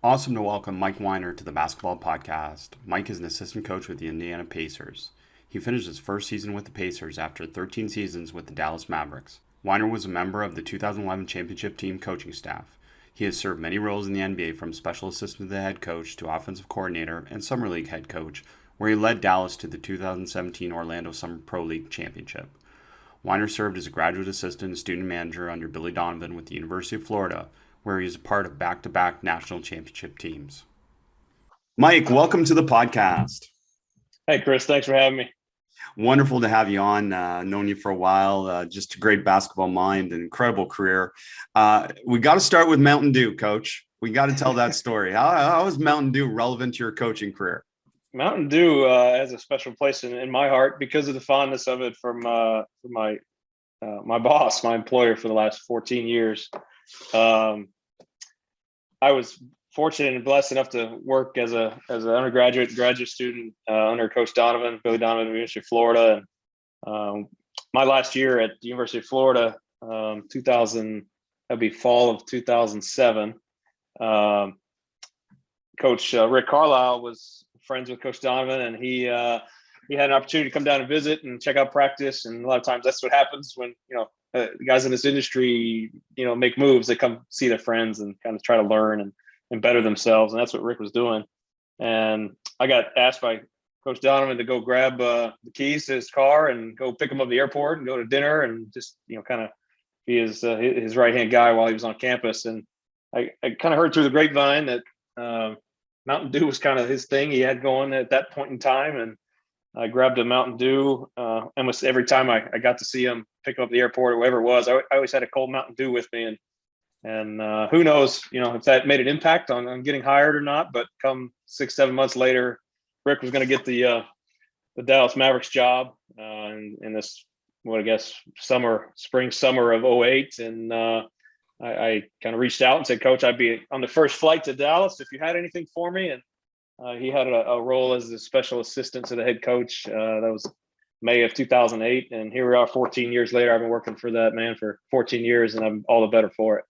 Awesome to welcome Mike Weinar to the basketball podcast. Mike is an assistant coach with the Indiana Pacers. He finished his first season with the Pacers after 13 seasons with the Dallas Mavericks. Weinar was a member of the 2011 championship team coaching staff. He has served many roles in the NBA, from special assistant to the head coach to offensive coordinator and summer league head coach, where he led Dallas to the 2017 Orlando Summer Pro League championship. Weinar served as a graduate assistant and student manager under Billy Donovan with the University of Florida, where he is a part of back-to-back national championship teams. Mike, welcome to the podcast. Hey, Chris, thanks for having me. Wonderful to have you on. Known you for a while. Just a great basketball mind, an incredible career. We got to start with Mountain Dew, Coach. We got to tell that story. How is Mountain Dew relevant to your coaching career? Mountain Dew has a special place in my heart because of the fondness of it from my boss, my employer for the last 14 years. I was fortunate and blessed enough to work as an undergraduate and graduate student under Coach Donovan, Billy Donovan, at the University of Florida. And my last year at the University of Florida, that'd be fall of 2007. Coach Rick Carlisle was friends with Coach Donovan, and he had an opportunity to come down and visit and check out practice. And a lot of times that's what happens when the guys in this industry, make moves. They come see their friends and kind of try to learn and better themselves. And that's what Rick was doing. And I got asked by Coach Donovan to go grab the keys to his car and go pick him up at the airport and go to dinner and just, kind of be his right-hand guy while he was on campus. And I kind of heard through the grapevine that Mountain Dew was kind of his thing he had going at that point in time. And I grabbed a Mountain Dew almost every time I got to see him pick him up at the airport or wherever it was. I always had a cold Mountain Dew with me, and who knows, if that made an impact on getting hired or not. But come 6-7 months later, Rick was going to get the Dallas Mavericks job in this, spring summer of '08, and I kind of reached out and said, Coach, I'd be on the first flight to Dallas if you had anything for me. And he had a role as the special assistant to the head coach. That was May of 2008. And here we are 14 years later. I've been working for that man for 14 years, and I'm all the better for it.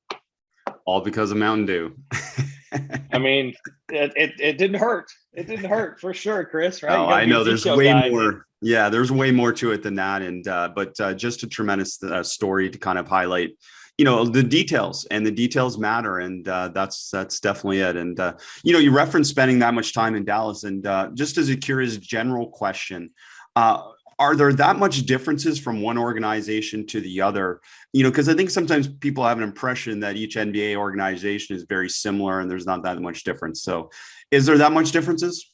All because of Mountain Dew. I mean, it didn't hurt. It didn't hurt for sure, Chris, right? Oh, I know there's way more. Yeah, there's way more to it than that. And but just a tremendous story to kind of highlight the details, and the details matter. And that's definitely it. And, you referenced spending that much time in Dallas, and just as a curious general question, are there that much differences from one organization to the other? Because I think sometimes people have an impression that each NBA organization is very similar and there's not that much difference. So is there that much differences?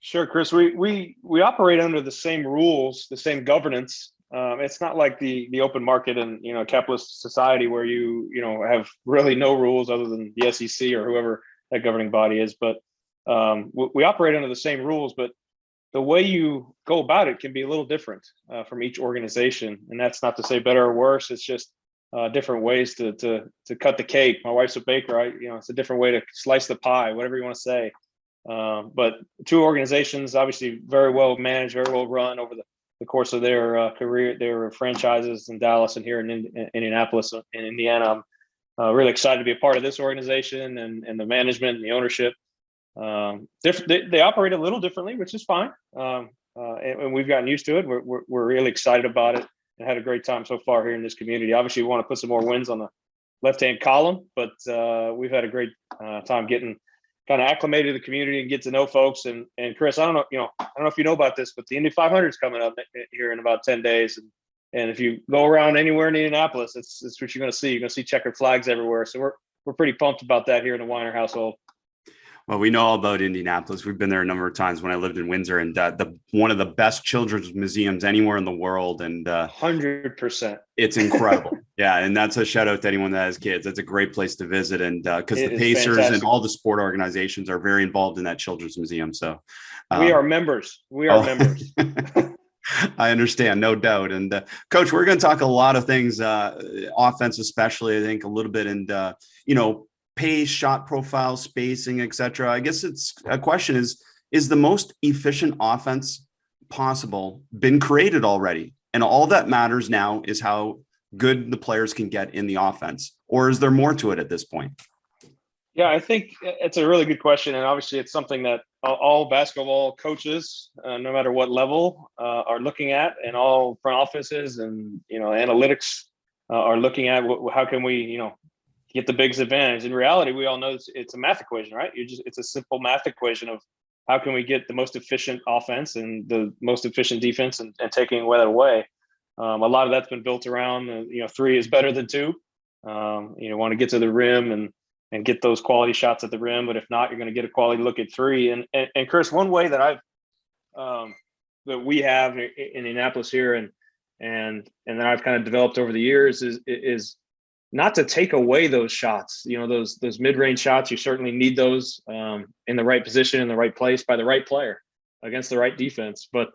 Sure, Chris. We operate under the same rules, the same governance. It's not like the open market and capitalist society where you have really no rules other than the SEC or whoever that governing body is. But we operate under the same rules, but the way you go about it can be a little different from each organization. And that's not to say better or worse. It's just different ways to cut the cake. My wife's a baker. It's a different way to slice the pie, whatever you want to say. But two organizations, obviously very well managed, very well run over the course of their career, their franchises in Dallas and here in Indianapolis and Indiana. I'm really excited to be a part of this organization and the management and the ownership. They operate a little differently, which is fine. And we've gotten used to it. We're really excited about it and had a great time so far here in this community. Obviously, we want to put some more wins on the left-hand column, but we've had a great time getting kind of acclimated to the community and get to know folks. And Chris, I don't know if you know about this, but the Indy 500 is coming up here in about 10 days. And if you go around anywhere in Indianapolis, it's what you're going to see. You're going to see checkered flags everywhere. So we're pretty pumped about that here in the Weinar household. Well, we know all about Indianapolis. We've been there a number of times when I lived in Windsor, and one of the best children's museums anywhere in the world. And 100%, it's incredible. Yeah, and that's a shout out to anyone that has kids. That's a great place to visit, and because the Pacers fantastic. And all the sport organizations are very involved in that children's museum. So we are members. members. I understand, no doubt. And Coach, we're going to talk a lot of things, offense especially. I think a little bit, and pace, shot profile, spacing, etc. I guess it's a question is the most efficient offense possible been created already? And all that matters now is how good the players can get in the offense, or is there more to it at this point? Yeah, I think it's a really good question, and obviously it's something that all basketball coaches, no matter what level, are looking at, and all front offices and analytics are looking at. How can we get the biggest advantage? In reality, we all know it's a math equation, right? It's a simple math equation of how can we get the most efficient offense and the most efficient defense, and taking that away. A lot of that's been built around three is better than two. Want to get to the rim and get those quality shots at the rim. But if not, you're going to get a quality look at three. And Chris, one way that that we have in Indianapolis here and then I've kind of developed over the years is not to take away those shots. Those mid-range shots, you certainly need those in the right position, in the right place, by the right player against the right defense. But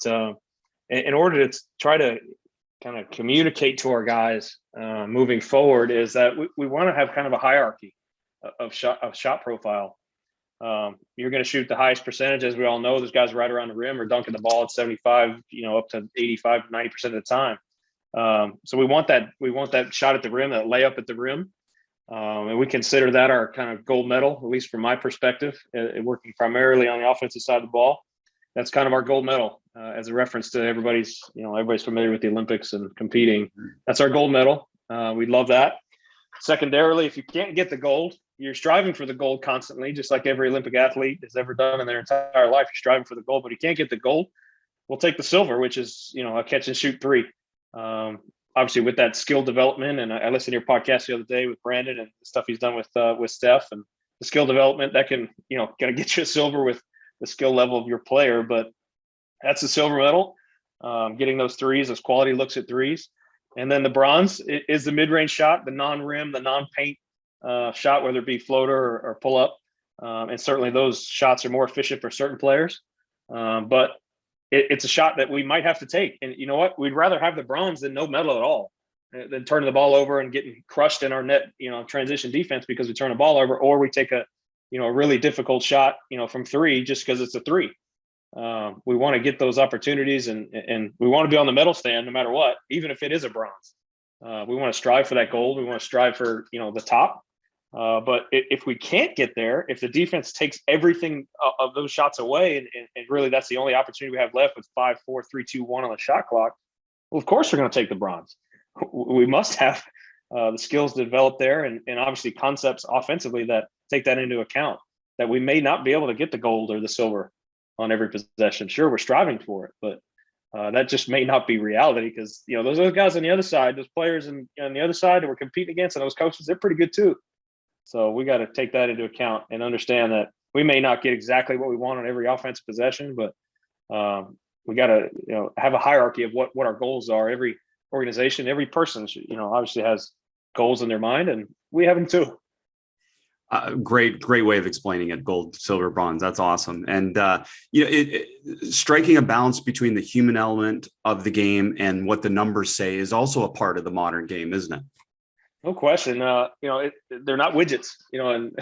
in order to try to kind of communicate to our guys moving forward is that we want to have kind of a hierarchy of shot profile. You're going to shoot the highest percentage, as we all know. Those guys right around the rim are dunking the ball at 75, up to 85, 90% of the time. So we want that shot at the rim, that layup at the rim. And we consider that our kind of gold medal, at least from my perspective, working primarily on the offensive side of the ball. That's kind of our gold medal as a reference to everybody's familiar with the Olympics and competing. That's our gold medal. We love that. Secondarily, if you can't get the gold, you're striving for the gold constantly, just like every Olympic athlete has ever done in their entire life. You're striving for the gold, but you can't get the gold, we'll take the silver, which is, a catch and shoot three. Obviously with that skill development, and I listened to your podcast the other day with Brandon and the stuff he's done with Steph, and the skill development that can, gonna get you a silver with the skill level of your player, but that's the silver medal. Getting those threes, those quality looks at threes. And then the bronze is the mid-range shot, the non-rim, the non-paint shot, whether it be floater or pull-up. And certainly those shots are more efficient for certain players. But it's a shot that we might have to take. And you know what? We'd rather have the bronze than no medal at all, than turning the ball over and getting crushed in our net, transition defense because we turn the ball over, or we take a really difficult shot, from three just because it's a three. We want to get those opportunities and we want to be on the medal stand no matter what, even if it is a bronze. We want to strive for that gold. We want to strive for, the top. But if we can't get there, if the defense takes everything of those shots away, and really that's the only opportunity we have left with 5, 4, 3, 2, 1 on the shot clock, well, of course we're going to take the bronze. We must have the skills to develop there, and obviously concepts offensively that take that into account, that we may not be able to get the gold or the silver on every possession. Sure, we're striving for it, but that just may not be reality, because those other guys on the other side, those players on the other side that we're competing against, and those coaches, they're pretty good too. So we got to take that into account and understand that we may not get exactly what we want on every offensive possession, but we got to have a hierarchy of what our goals are. Every organization, every person obviously has goals in their mind, and we have them too. Great way of explaining it. Gold, silver, bronze. That's awesome. And striking a balance between the human element of the game and what the numbers say is also a part of the modern game, isn't it? No question. They're not widgets. And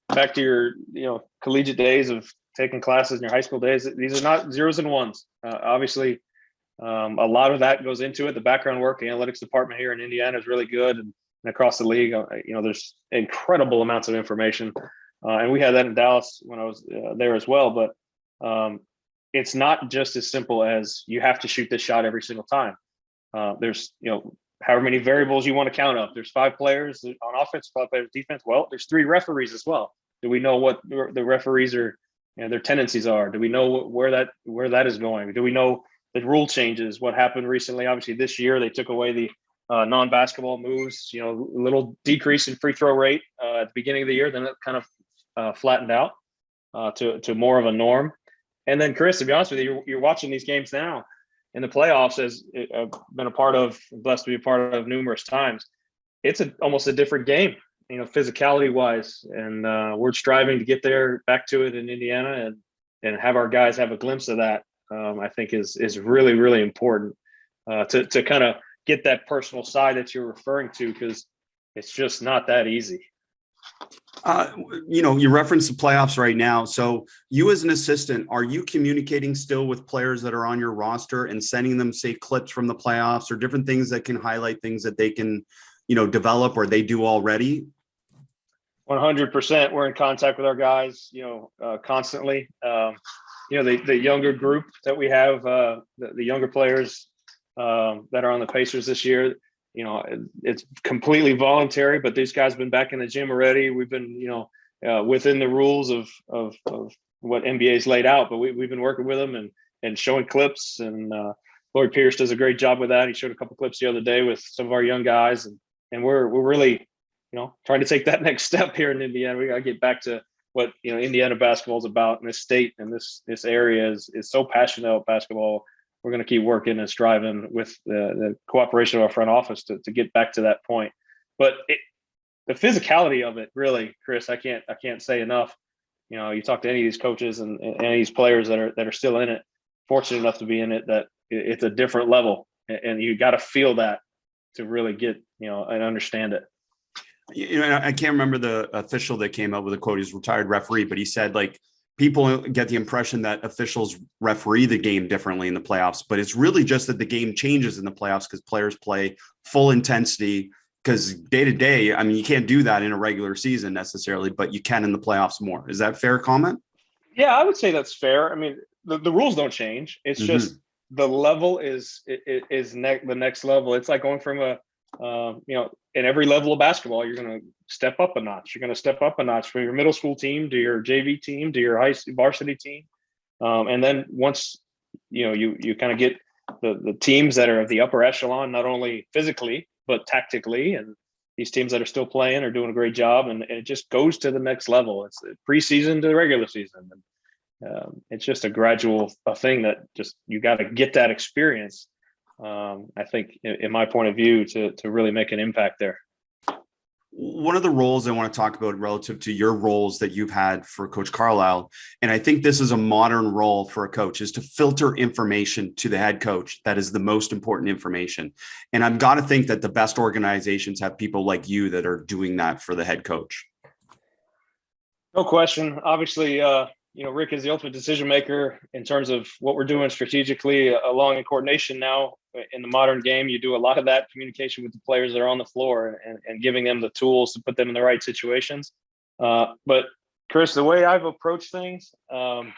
back to your collegiate days of taking classes in your high school days, these are not zeros and ones. Obviously, a lot of that goes into it. The background work, the analytics department here in Indiana is really good, and across the league, there's incredible amounts of information, and we had that in Dallas when I was there as well. But it's not just as simple as you have to shoot this shot every single time. There's however many variables you want to count up. There's 5 players on offense, 5 players defense. Well, there's 3 referees as well. Do we know what the referees are, their tendencies are? Do we know where that is going? Do we know the rule changes? What happened recently? Obviously, this year they took away the non-basketball moves. A little decrease in free throw rate at the beginning of the year. Then it kind of flattened out to more of a norm. And then, Chris, to be honest with you, you're watching these games now in the playoffs, as I've been blessed to be a part of numerous times. It's almost a different game, physicality wise. And we're striving to get there, back to it in Indiana, and have our guys have a glimpse of that. I think is really, really important to kind of get that personal side that you're referring to, because it's just not that easy. You reference the playoffs right now. So you as an assistant, are you communicating still with players that are on your roster and sending them, say, clips from the playoffs or different things that can highlight things that they can, develop or they do already? 100%. We're in contact with our guys, constantly. The younger group that we have, the younger players that are on the Pacers this year, it's completely voluntary, but these guys have been back in the gym already. We've been, within the rules of what NBA's laid out, but we've been working with them and showing clips, and Lloyd Pierce does a great job with that. He showed a couple clips the other day with some of our young guys, and we're really, trying to take that next step here in Indiana. We got to get back to what, Indiana basketball is about, and this state and this area is so passionate about basketball. We're going to keep working and striving with the cooperation of our front office to get back to that point. But the physicality of it, really, Chris, I can't say enough. You talk to any of these coaches and any of these players that are still in it, fortunate enough to be in it, that it's a different level, and you got to feel that to really get, and understand it. I can't remember the official that came up with a quote. He's a retired referee, but he said, like, people get the impression that officials referee the game differently in the playoffs, but it's really just that the game changes in the playoffs because players play full intensity, because day to day, I mean, you can't do that in a regular season necessarily, but you can in the playoffs more. Is that a fair comment? Yeah, I would say that's fair. I mean, the rules don't change. It's just the level is the next level. It's like going from in every level of basketball, you're going to step up a notch. You're going to step up a notch from your middle school team to your JV team to your varsity team. And then once, you kind of get the teams that are of the upper echelon, not only physically, but tactically, and these teams that are still playing are doing a great job, and it just goes to the next level. It's the preseason to the regular season. And it's just a gradual thing that just, you got to get that experience. I think, in my point of view, to really make an impact there. One of the roles I want to talk about relative to your roles that you've had for Coach Carlisle, and I think this is a modern role for a coach, is to filter information to the head coach that is the most important information. And I've got to think that the best organizations have people like you that are doing that for the head coach. No question. Obviously, Rick is the ultimate decision maker in terms of what we're doing strategically along in coordination now. In the modern game, you do a lot of that communication with the players that are on the floor and giving them the tools to put them in the right situations. But Chris, the way I've approached things, from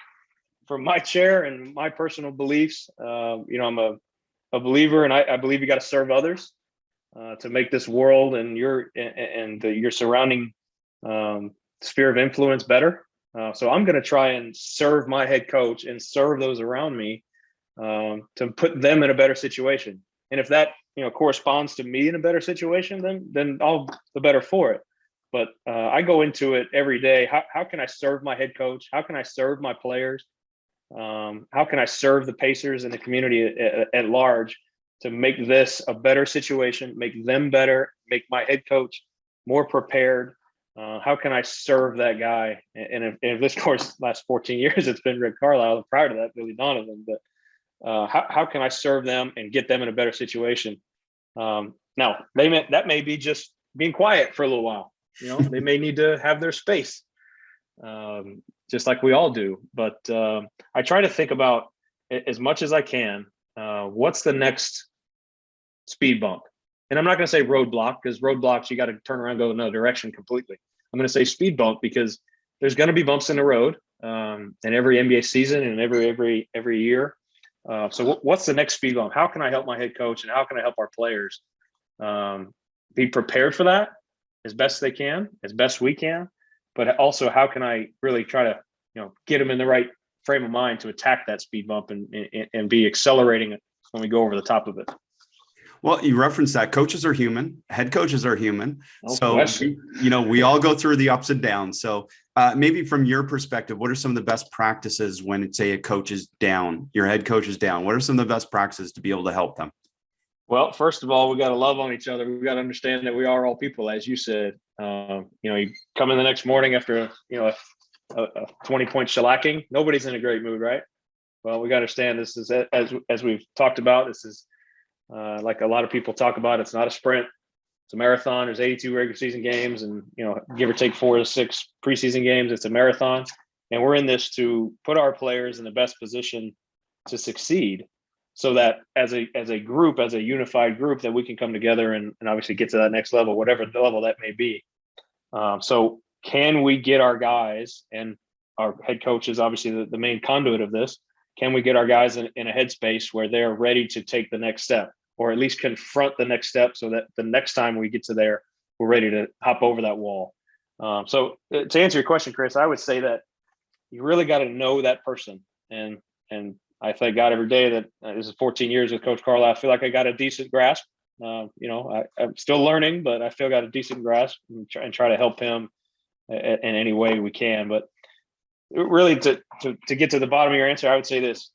my chair and my personal beliefs, I'm a believer, and I believe you got to serve others to make this world and your surrounding sphere of influence better. So I'm going to try and serve my head coach and serve those around me, to put them in a better situation. And if that, corresponds to me in a better situation, then all the better for it. But I go into it every day. How can I serve my head coach? How can I serve my players? How can I serve the Pacers and the community at large to make this a better situation, make them better, make my head coach more prepared? How can I serve that guy? And if this course last 14 years, it's been Rick Carlisle, and prior to that, Billy Donovan. But how can I serve them and get them in a better situation? Now, that may be just being quiet for a little while. They may need to have their space, just like we all do. But I try to think about, as much as I can, what's the next speed bump? And I'm not going to say roadblock, because roadblocks, you got to turn around and go another direction completely. I'm going to say speed bump, because there's going to be bumps in the road in every NBA season and every year. So what's the next speed bump? How can I help my head coach, and how can I help our players be prepared for that as best they can, as best we can? But also, how can I really try to, get them in the right frame of mind to attack that speed bump and be accelerating it when we go over the top of it? Well, you referenced that coaches are human, head coaches are human. Oh, so, we all go through the ups and downs. So maybe from your perspective, what are some of the best practices when, say, a coach is down, your head coach is down? What are some of the best practices to be able to help them? Well, first of all, we got to love on each other. We got to understand that we are all people, as you said. You come in the next morning after a 20-point shellacking. Nobody's in a great mood, right? Well, we got to understand this is, as we've talked about, this is like a lot of people talk about. It's not a sprint; it's a marathon. There's 82 regular season games, and give or take 4 to 6 preseason games. It's a marathon, and we're in this to put our players in the best position to succeed, so that as a group, as a unified group, that we can come together and obviously get to that next level, whatever the level that may be. So can we get our guys, and our head coach is obviously the main conduit of this, can we get our guys in a headspace where they're ready to take the next step, or at least confront the next step, so that the next time we get to there, we're ready to hop over that wall. So to answer your question, Chris, I would say that you really got to know that person. And I thank God every day that this is 14 years with Coach Carlisle. I feel like I got a decent grasp. I'm still learning, but I feel got a decent grasp, and try to help him in any way we can. But really, to get to the bottom of your answer, I would say this: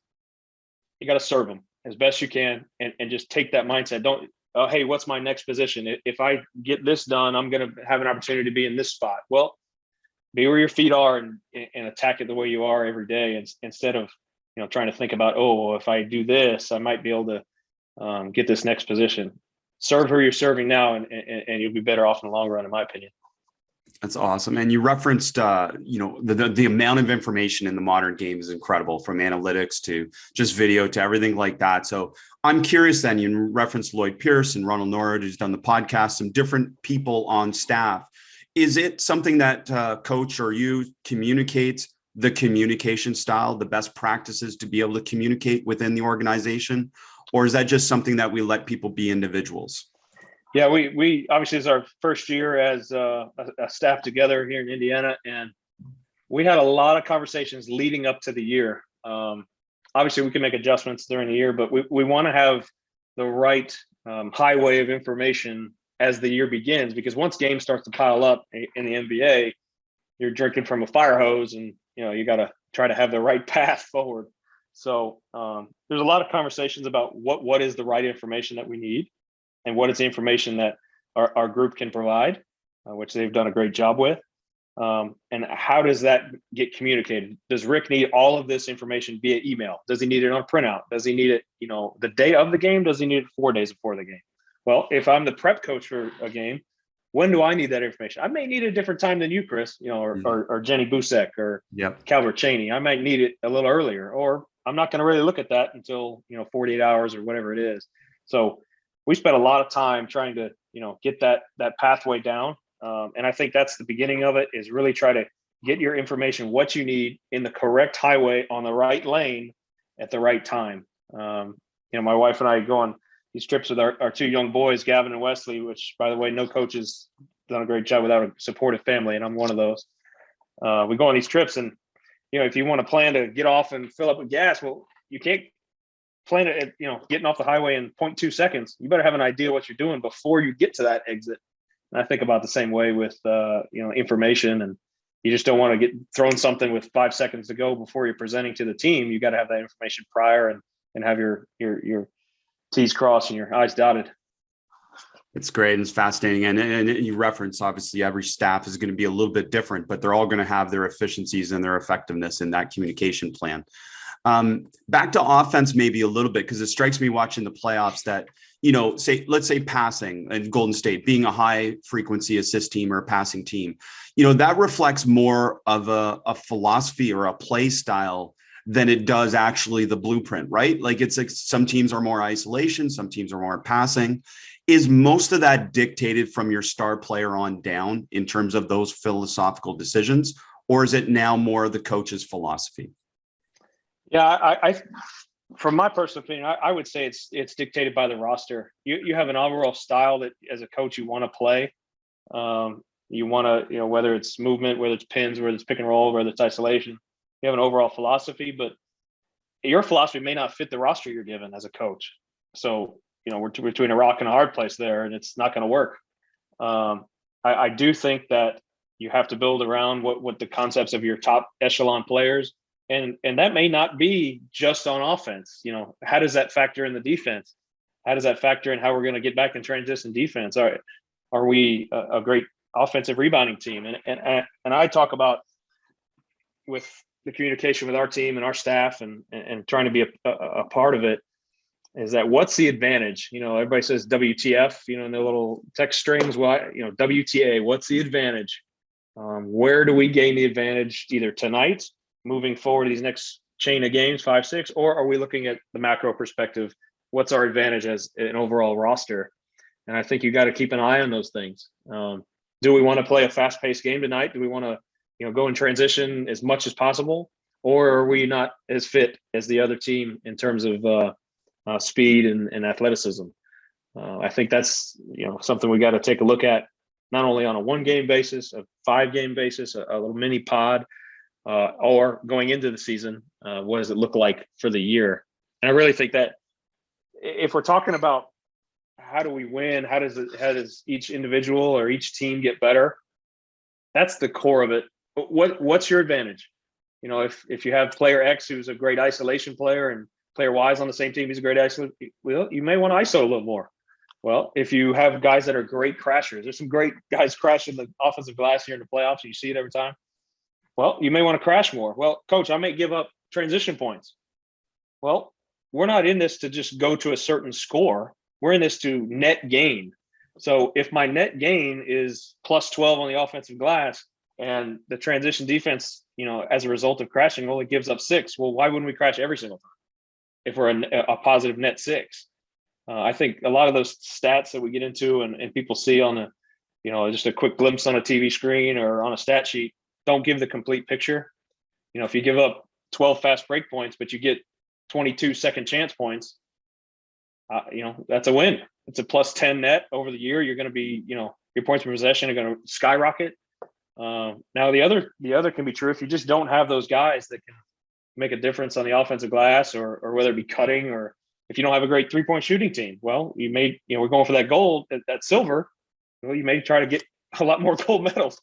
you got to serve them as best you can, and just take that mindset. Don't, oh, hey, what's my next position? If I get this done, I'm going to have an opportunity to be in this spot. Well, be where your feet are, and attack it the way you are every day, instead of trying to think about, oh, well, if I do this, I might be able to get this next position. Serve who you're serving now, and you'll be better off in the long run, in my opinion. That's awesome. And you referenced, the amount of information in the modern game is incredible, from analytics to just video to everything like that. So I'm curious then, you referenced Lloyd Pierce and Ronald Norwood, who's done the podcast, some different people on staff. Is it something that coach or you communicate the communication style, the best practices to be able to communicate within the organization? Or is that just something that we let people be individuals? Yeah, we obviously, it's our first year as a staff together here in Indiana, and we had a lot of conversations leading up to the year. Obviously, we can make adjustments during the year, but we want to have the right highway of information as the year begins, because once games starts to pile up in the NBA, you're drinking from a fire hose, and you got to try to have the right path forward. So there's a lot of conversations about what is the right information that we need, and what is the information that our group can provide, which they've done a great job with. And how does that get communicated? Does Rick need all of this information via email? Does he need it on printout? Does he need it, the day of the game? Does he need it 4 days before the game? Well, if I'm the prep coach for a game, when do I need that information? I may need it a different time than you, Chris, or Jenny Busek, or Calvert Chaney. I might need it a little earlier, or I'm not going to really look at that until 48 hours or whatever it is. So we spent a lot of time trying to get that pathway down, and I think that's the beginning of it, is really try to get your information, what you need, in the correct highway on the right lane at the right time. My wife and I go on these trips with our two young boys, Gavin and Wesley, which, by the way, no coach has done a great job without a supportive family, and I'm one of those. We go on these trips, and if you want to plan to get off and fill up with gas, well, you can't plan it at, getting off the highway in 0.2 seconds. You better have an idea what you're doing before you get to that exit. And I think about the same way with, information, and you just don't want to get thrown something with 5 seconds to go before you're presenting to the team. You got to have that information prior, and have your T's crossed and your I's dotted. It's great. And it's fascinating. And you reference, obviously, every staff is going to be a little bit different, but they're all going to have their efficiencies and their effectiveness in that communication plan. Back to offense, maybe a little bit, because it strikes me watching the playoffs that, let's say passing and Golden State being a high frequency assist team or a passing team, that reflects more of a philosophy or a play style than it does actually the blueprint, right? Like, it's like some teams are more isolation, some teams are more passing. Is most of that dictated from your star player on down in terms of those philosophical decisions, or is it now more the coach's philosophy? Yeah, I from my personal opinion, I would say it's dictated by the roster. You have an overall style that, as a coach, you want to play. You want to, whether it's movement, whether it's pins, whether it's pick and roll, whether it's isolation. You have an overall philosophy, but your philosophy may not fit the roster you're given as a coach. So, we're between a rock and a hard place there, and it's not going to work. I do think that you have to build around what the concepts of your top echelon players. And that may not be just on offense. How does that factor in the defense? How does that factor in how we're going to get back in transition defense? Are we a great offensive rebounding team? And I talk about, with the communication with our team and our staff, and trying to be a part of it, is that what's the advantage? Everybody says WTF, in their little text strings. Well, WTA, what's the advantage? Where do we gain the advantage either tonight, moving forward these next chain of games, 5, 6, or are we looking at the macro perspective? What's our advantage as an overall roster? And I think you got to keep an eye on those things. do we want to play a fast-paced game tonight? Do we want to, go in transition as much as possible, or are we not as fit as the other team in terms of speed and athleticism? I think that's something we got to take a look at, not only on a 1-game basis, a 5-game basis, a little mini pod, or going into the season. What does it look like for the year? And I really think that if we're talking about how do we win, how does each individual or each team get better, that's the core of it. What's your advantage? If you have player X who's a great isolation player and player Y is on the same team, he's a great isolation, well, you may want to ISO a little more. Well, if you have guys that are great crashers, there's some great guys crashing the offensive glass here in the playoffs. You see it every time. Well, you may want to crash more. Well, coach, I may give up transition points. Well, we're not in this to just go to a certain score. We're in this to net gain. So if my net gain is plus 12 on the offensive glass and the transition defense, as a result of crashing only gives up 6, well, why wouldn't we crash every single time if we're a positive net 6? I think a lot of those stats that we get into and people see on just a quick glimpse on a TV screen or on a stat sheet don't give the complete picture. If you give up 12 fast break points, but you get 22 second chance points, that's a win. It's a plus 10 net over the year. You're going to be, your points per possession are going to skyrocket. Now the other can be true if you just don't have those guys that can make a difference on the offensive glass, or whether it be cutting, or if you don't have a great 3-point shooting team. Well, we're going for that gold, that silver. Well, you may try to get a lot more gold medals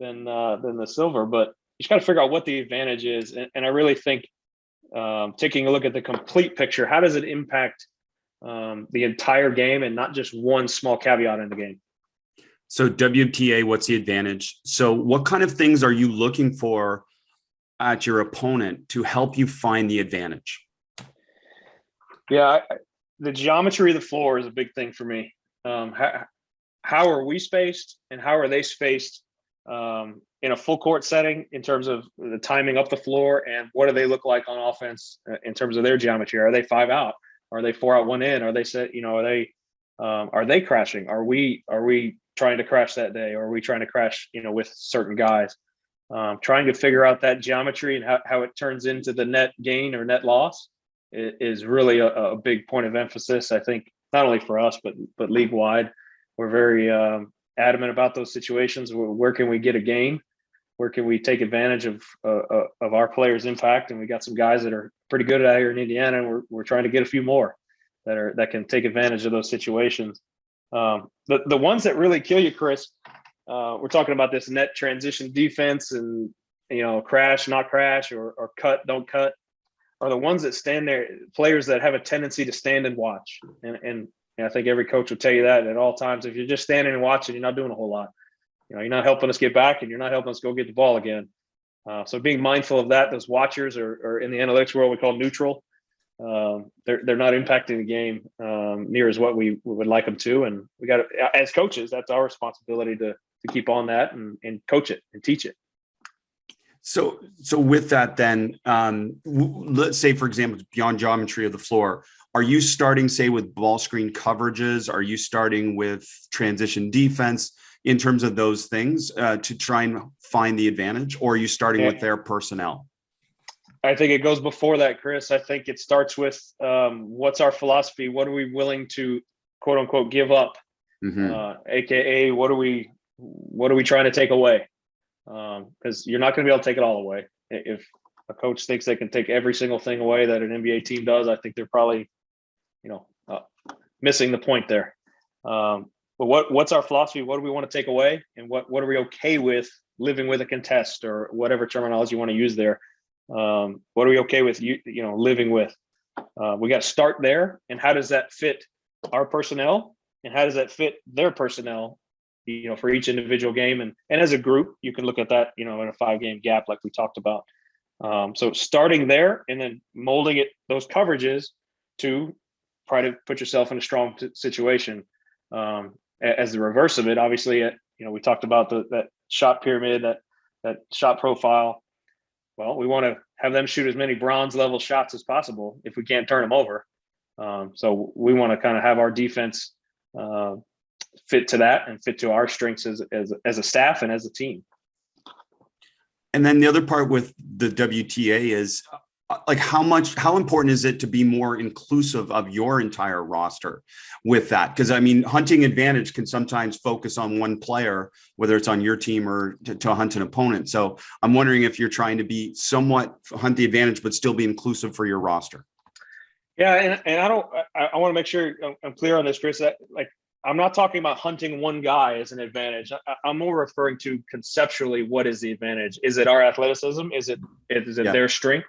than the silver, but you just got to figure out what the advantage is. And I really think taking a look at the complete picture, how does it impact the entire game and not just one small caveat in the game? So WTA, what's the advantage? So what kind of things are you looking for at your opponent to help you find the advantage? Yeah, the geometry of the floor is a big thing for me. How are we spaced and how are they spaced in a full court setting in terms of the timing up the floor, and what do they look like on offense in terms of their geometry? Are they 5 out? Are they 4 out, 1 in? Are they set? Are they crashing? Are we trying to crash that day? Or are we trying to crash, with certain guys? Trying to figure out that geometry and how it turns into the net gain or net loss is really a big point of emphasis. I think not only for us, but league wide, we're very adamant about those situations. Where can we get a gain? Where can we take advantage of our players' impact? And we got some guys that are pretty good at it here in Indiana, and we're trying to get a few more that can take advantage of those situations. The ones that really kill you, Chris, we're talking about this net transition defense and crash, not crash, or cut, don't cut, are the ones that stand there, players that have a tendency to stand and watch. And I think every coach will tell you that at all times. If you're just standing and watching, you're not doing a whole lot. You're not helping us get back, and you're not helping us go get the ball again. So being mindful of that, those watchers are in the analytics world we call neutral. They're not impacting the game near as what we would like them to, and we got to, as coaches, that's our responsibility to keep on that and coach it and teach it. So with that, then let's say, for example, beyond geometry of the floor, are you starting, say, with ball screen coverages? Are you starting with transition defense in terms of those things to try and find the advantage, or are you starting with their personnel? I think it goes before that, Chris. I think it starts with what's our philosophy? What are we willing to, quote unquote, give up? AKA, what are we trying to take away? Because you're not going to be able to take it all away. If a coach thinks they can take every single thing away that an NBA team does, I think they're probably, missing the point there. But what's our philosophy? What do we want to take away? And what are we okay with living with a contest, or whatever terminology you want to use there? What are we okay with living with? We got to start there. And how does that fit our personnel? And how does that fit their personnel, for each individual game? And as a group, you can look at that, in a 5-game gap, like we talked about. So starting there and then molding those coverages to try to put yourself in a strong situation. As the reverse of it, obviously, we talked about that shot pyramid, that shot profile. Well, we want to have them shoot as many bronze level shots as possible if we can't turn them over. So we want to kind of have our defense fit to that and fit to our strengths as a staff and as a team. And then the other part with the WTA is like how important is it to be more inclusive of your entire roster with that? Because I mean, hunting advantage can sometimes focus on one player, whether it's on your team or to hunt an opponent. So I'm wondering if you're trying to be somewhat hunt the advantage, but still be inclusive for your roster. Yeah. And I want to make sure I'm clear on this, Chris, that like, I'm not talking about hunting one guy as an advantage. I'm more referring to conceptually, what is the advantage? Is it our athleticism? Is it their strength?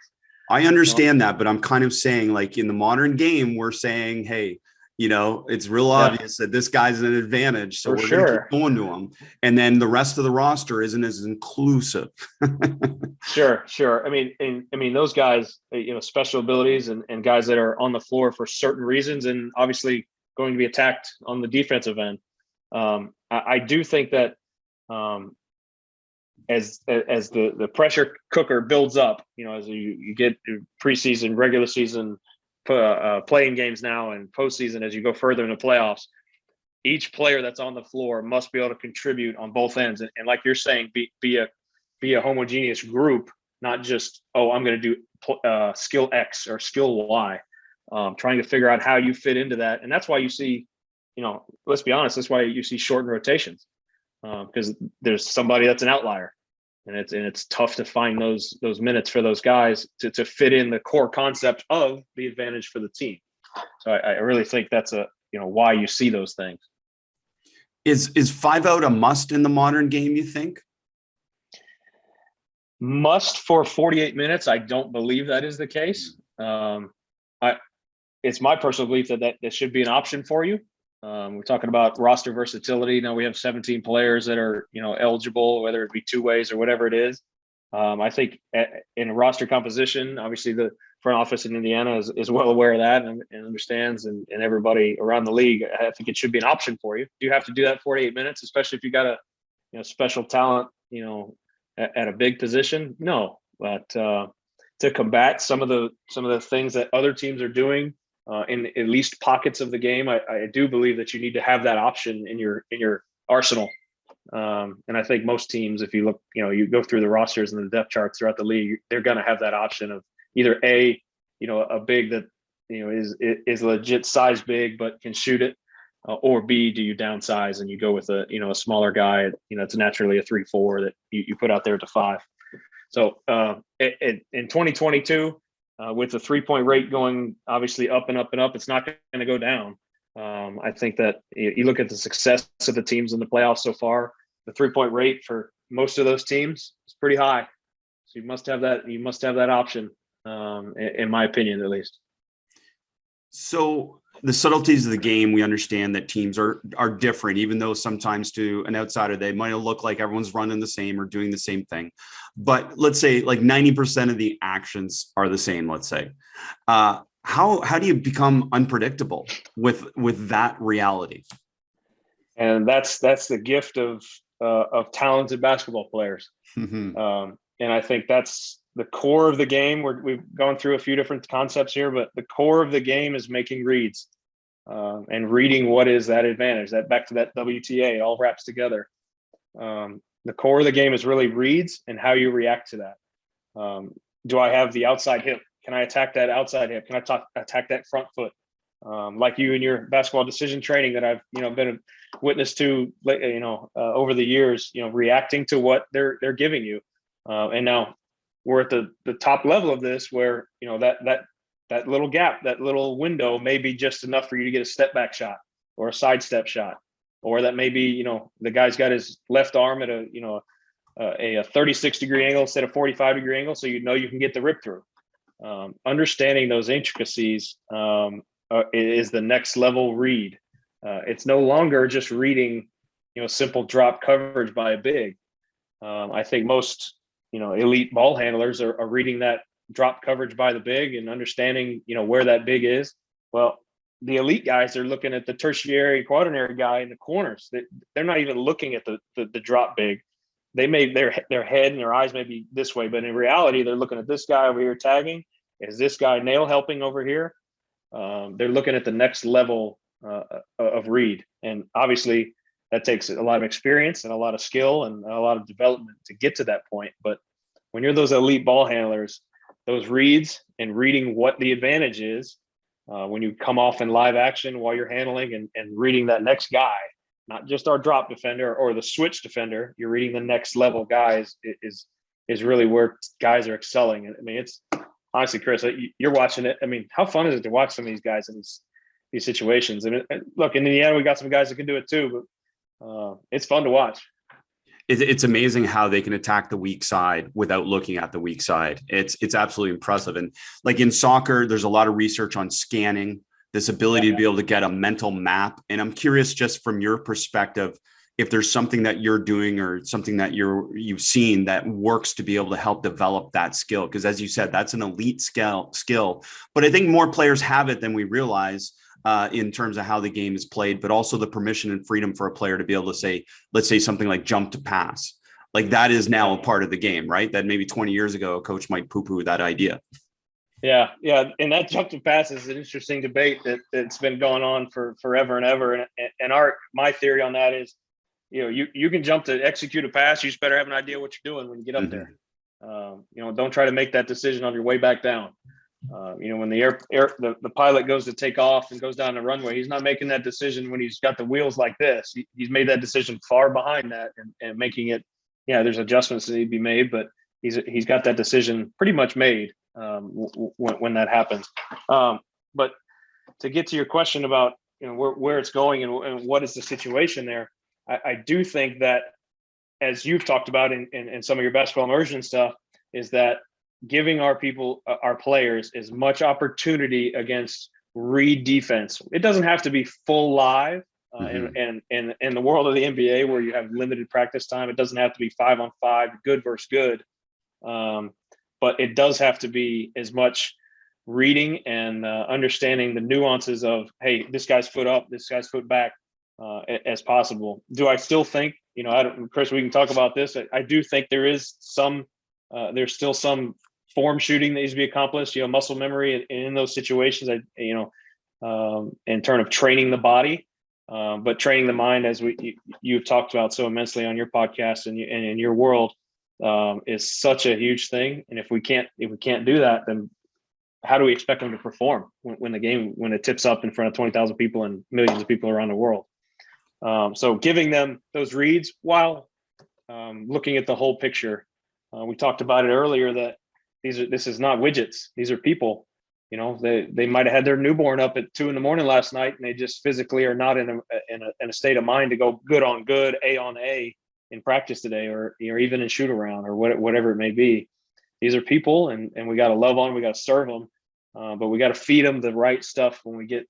I understand that, but I'm kind of saying, like, in the modern game, we're saying, hey, it's real obvious that this guy's an advantage. So we're going to keep going to him. And then the rest of the roster isn't as inclusive. Sure. I mean, those guys, special abilities and guys that are on the floor for certain reasons, and obviously going to be attacked on the defensive end. I do think that as the pressure cooker builds up, as you get preseason, regular season, playing games now, and postseason, as you go further in the playoffs, each player that's on the floor must be able to contribute on both ends. And like you're saying, be a homogeneous group, not just, I'm going to do skill X or skill Y. Trying to figure out how you fit into that. And that's why you see, let's be honest, that's why you see shortened rotations, because there's somebody that's an outlier, and it's tough to find those minutes for those guys to fit in the core concept of the advantage for the team. So I really think that's why you see those things. Is 5 out a must in the modern game, you think? Must for 48 minutes? I don't believe that is the case. It's my personal belief that should be an option for you. We're talking about roster versatility. Now we have 17 players that are, eligible, whether it be two ways or whatever it is. I think in roster composition, obviously the front office in Indiana is well aware of that and understands, and everybody around the league, I think it should be an option for you. Do you have to do that 48 minutes, especially if you got a special talent, at a big position? No, but to combat some of the things that other teams are doing, in at least pockets of the game, I do believe that you need to have that option in your arsenal. And I think most teams, if you look, you go through the rosters and the depth charts throughout the league, they're going to have that option of either a big that is legit size big but can shoot it, or B, do you downsize and you go with a smaller guy? It's naturally a 3-4 that you put out there to 5. So in 2022. With the 3-point rate going obviously up and up and up, it's not going to go down. I think that you look at the success of the teams in the playoffs so far, the 3-point rate for most of those teams is pretty high. So you must have that option, in my opinion, at least. So the subtleties of the game, we understand that teams are different, even though sometimes to an outsider, they might look like everyone's running the same or doing the same thing. But let's say like 90% of the actions are the same, let's say. How do you become unpredictable with that reality? And that's the gift of talented basketball players. Mm-hmm. And I think that's the core of the game. We've gone through a few different concepts here, but the core of the game is making reads, and reading what is that advantage. That back to that WTA, it all wraps together. The core of the game is really reads and how you react to that. Do I have the outside hip? Can I attack that outside hip? Can I attack that front foot? Like you in your basketball decision training that I've been a witness to over the years, reacting to what they're giving you. And now we're at the top level of this, where that little gap, that little window may be just enough for you to get a step back shot or a sidestep shot, or that maybe the guy's got his left arm at a 36-degree angle instead of 45-degree angle, so you can get the rip through. Understanding those intricacies is the next level read. It's no longer just reading simple drop coverage by a big. I think most elite ball handlers are reading that drop coverage by the big and understanding where that big is. Well, the elite guys are looking at the tertiary, quaternary guy in the corners. They're not even looking at the drop big. They may their head and their eyes may be this way, but in reality, they're looking at this guy over here tagging. Is this guy nail helping over here? They're looking at the next level of read, and obviously that takes a lot of experience and a lot of skill and a lot of development to get to that point. But when you're those elite ball handlers, those reads and reading what the advantage is, when you come off in live action while you're handling and reading that next guy, not just our drop defender or the switch defender, you're reading the next level guys is really where guys are excelling. I mean, it's honestly, Chris, you're watching it. I mean, how fun is it to watch some of these guys in these situations? And look, in Indiana, we got some guys that can do it too, but it's fun to watch. It's amazing how they can attack the weak side without looking at the weak side. It's absolutely impressive. And like in soccer, there's a lot of research on scanning, this ability to be able to get a mental map. And I'm curious, just from your perspective, if there's something that you're doing or something that you've seen that works to be able to help develop that skill. Because as you said, that's an elite skill. But I think more players have it than we realize. In terms of how the game is played, but also the permission and freedom for a player to be able to say, let's say something like jump to pass. Like that is now a part of the game, right? That maybe 20 years ago, a coach might poo-poo that idea. Yeah. And that jump to pass is an interesting debate that's been going on for forever and ever. And my theory on that is, you can jump to execute a pass. You just better have an idea what you're doing when you get up there. Don't try to make that decision on your way back down. When the pilot goes to take off and goes down the runway, he's not making that decision when he's got the wheels like this. He's made that decision far behind that and making it. Yeah, there's adjustments that need to be made, but he's got that decision pretty much made when that happens. But to get to your question about where it's going and what is the situation there, I do think that, as you've talked about in some of your basketball immersion stuff, is that giving our players as much opportunity against read defense. It doesn't have to be full live. And in the world of the NBA, where you have limited practice time, it doesn't have to be 5-on-5, good versus good. But it does have to be as much reading and understanding the nuances of, hey, this guy's foot up, this guy's foot back, as possible. Do I still think, Chris, we can talk about this. I do think there is there's still some form shooting that needs to be accomplished, muscle memory in those situations, in terms of training the body, but training the mind, as you've talked about so immensely on your podcast and in your world, is such a huge thing. And if we can't do that, then how do we expect them to perform when it tips up in front of 20,000 people and millions of people around the world? So giving them those reads while looking at the whole picture. We talked about it earlier that this is not widgets. These are people. They might have had their newborn up at 2 a.m. last night, and they just physically are not in a state of mind to go good on good, A on A in practice today, or even in shoot around or whatever it may be. These are people, and we got to love on them, we got to serve them, but we got to feed them the right stuff when we get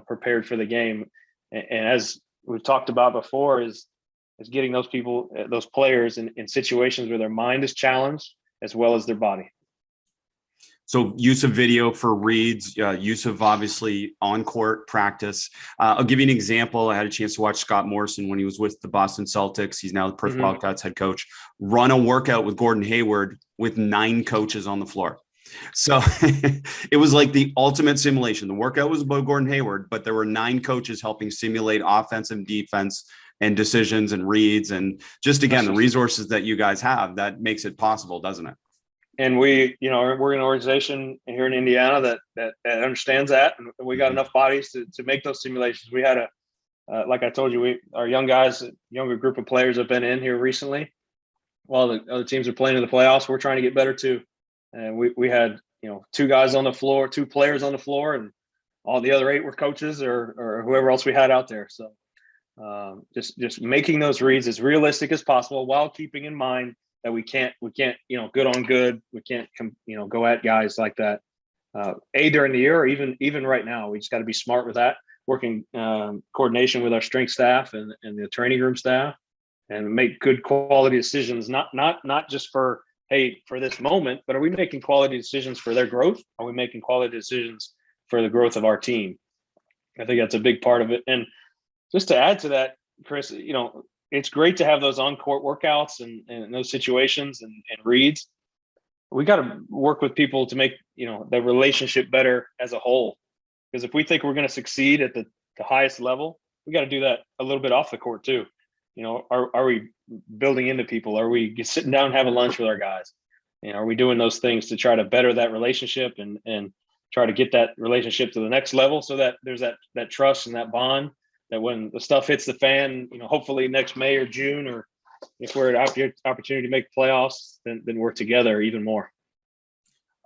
prepared for the game. And as we've talked about before, is getting those people, those players in situations where their mind is challenged as well as their body. So use of video for reads, use of obviously on-court practice. I'll give you an example. I had a chance to watch Scott Morrison when he was with the Boston Celtics. He's now the Perth Wildcats head coach. Run a workout with Gordon Hayward with 9 coaches on the floor. So it was like the ultimate simulation. The workout was about Gordon Hayward, but there were 9 coaches helping simulate offense and defense and decisions and reads. And just, again, the resources that you guys have, that makes it possible, doesn't it? And we're an organization here in Indiana that understands that. And we got enough bodies to make those simulations. We had like I told you, our younger group of players have been in here recently. While the other teams are playing in the playoffs, we're trying to get better too. And we had, 2 guys on the floor, 2 players on the floor, and all the other 8 were coaches or whoever else we had out there. So just making those reads as realistic as possible while keeping in mind that we can't, good on good. We can't, go at guys like that. During the year, or even right now, we just got to be smart with that. Working coordination with our strength staff and the training room staff, and make good quality decisions. Not just for this moment, but are we making quality decisions for their growth? Are we making quality decisions for the growth of our team? I think that's a big part of it. And just to add to that, Chris, it's great to have those on-court workouts and those situations and reads. We got to work with people to make, the relationship better as a whole. Because if we think we're going to succeed at the highest level, we got to do that a little bit off the court too. Are we building into people? Are we sitting down having lunch with our guys? Are we doing those things to try to better that relationship and try to get that relationship to the next level, so that there's that trust and that bond, that when the stuff hits the fan, hopefully next May or June, or if we're at opportunity to make playoffs, then we're together even more.